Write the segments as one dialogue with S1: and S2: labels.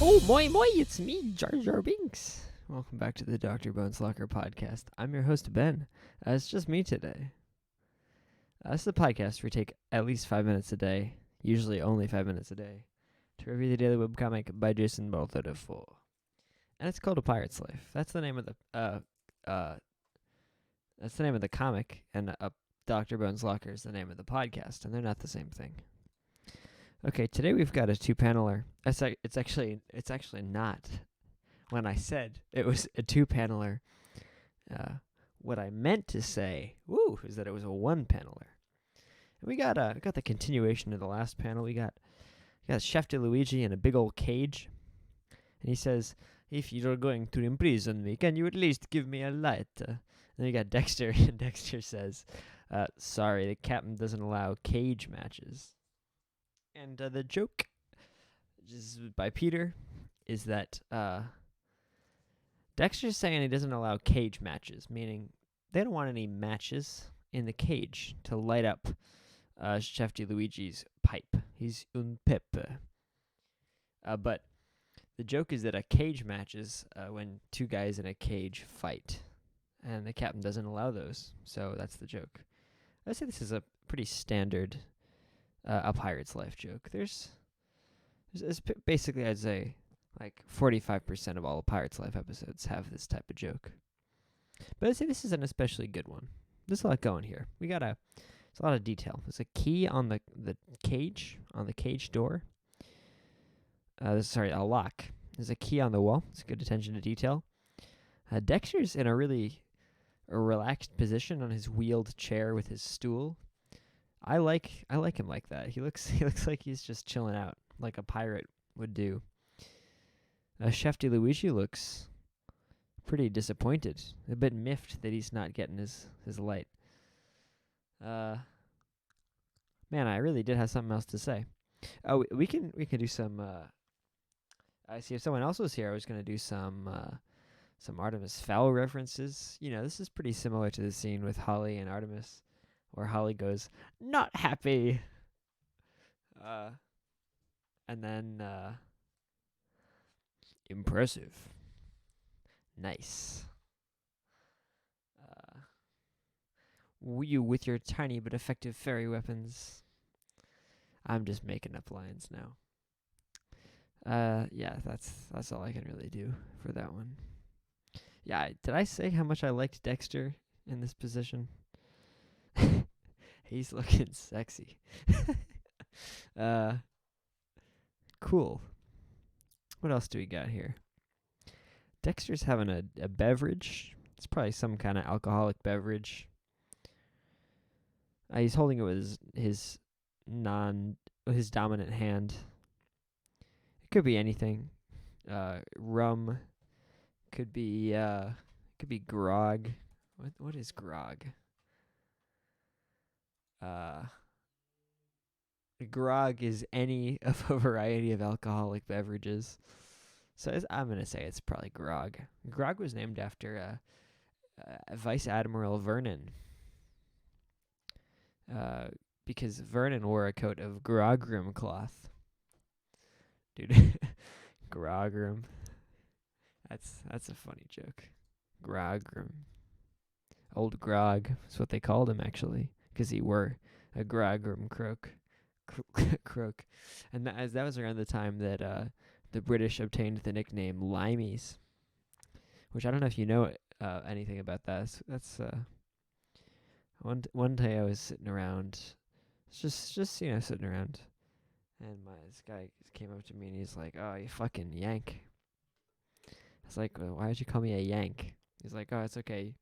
S1: Oh, moi moi, it's me, Jar Jar Binks. Welcome back to the Dr. Bones Locker podcast. I'm your host, Ben. It's just me today. This is a podcast where we take at least 5 minutes a day, usually only 5 minutes a day, to review the daily webcomic by Jason Baltodefo. And it's called A Pirate's Life. That's the name of the comic, and Dr. Bones Locker is the name of the podcast, and they're not the same thing. Okay, today we've got a two-paneler. It's actually not. When I said it was a two-paneler, what I meant to say, is that it was a one-paneler. And we got the continuation of the last panel. We got Chef DeLuigi in a big old cage, and he says, "If you're going to imprison me, can you at least give me a light?" And then you got Dexter, and Dexter says, "Sorry, the captain doesn't allow cage matches." And the joke, just by Peter, is that Dexter's saying he doesn't allow cage matches, meaning they don't want any matches in the cage to light up Chef DeLuigi's pipe. He's un pepe. But the joke is that a cage match is when two guys in a cage fight, and the captain doesn't allow those, so that's the joke. I'd say this is a pretty standard A Pirate's Life joke. There's basically, I'd say, like 45% of all A Pirate's Life episodes have this type of joke. But I'd say this is an especially good one. There's a lot going here. There's a lot of detail. There's a key on the cage door. A lock. There's a key on the wall. It's good attention to detail. Dexter's in a really relaxed position on his wheeled chair with his stool. I like him like that. He looks like he's just chilling out, like a pirate would do. Chef DeLuigi looks pretty disappointed, a bit miffed that he's not getting his light. Man, I really did have something else to say. Oh, we can do some. I see if someone else was here, I was gonna do some Artemis Fowl references. You know, this is pretty similar to the scene with Holly and Artemis, where Holly goes, "Not happy." And then, impressive. Nice. You with your tiny but effective fairy weapons. I'm just making up lines now. Yeah, that's all I can really do for that one. Yeah, did I say how much I liked Dexter in this position? He's looking sexy. Cool. What else do we got here? Dexter's having a beverage. It's probably some kind of alcoholic beverage. He's holding it with his dominant hand. It could be anything. Rum. Could be grog. What is grog? Grog is any of a variety of alcoholic beverages. So I'm going to say it's probably grog. Grog was named after Vice Admiral Vernon. Because Vernon wore a coat of Grogram cloth. Dude, Grogram. That's a funny joke. Grogram. Old Grog is what they called him, actually, because he wore a Grogram croak. And that was around the time that the British obtained the nickname Limeys, which I don't know if you know anything about that. That's one day I was sitting around, just sitting around, and this guy came up to me and he's like, "Oh, you fucking Yank." I was like, "Well, why did you call me a Yank?" He's like, "Oh, it's okay.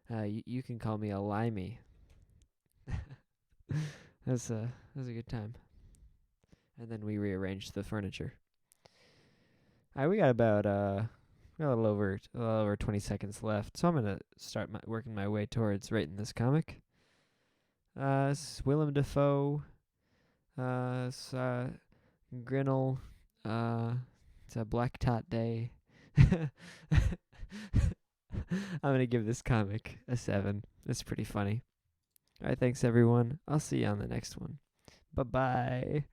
S1: You can call me a Limey." That was a good time. And then we rearranged the furniture. Alright, we got about a little over 20 seconds left, so I'm gonna start working my way towards rating this comic. This is Willem Dafoe. It's Grinnell. It's a Black Tot Day. I'm gonna give this comic a 7. It's pretty funny. Alright, thanks everyone. I'll see you on the next one. Bye-bye.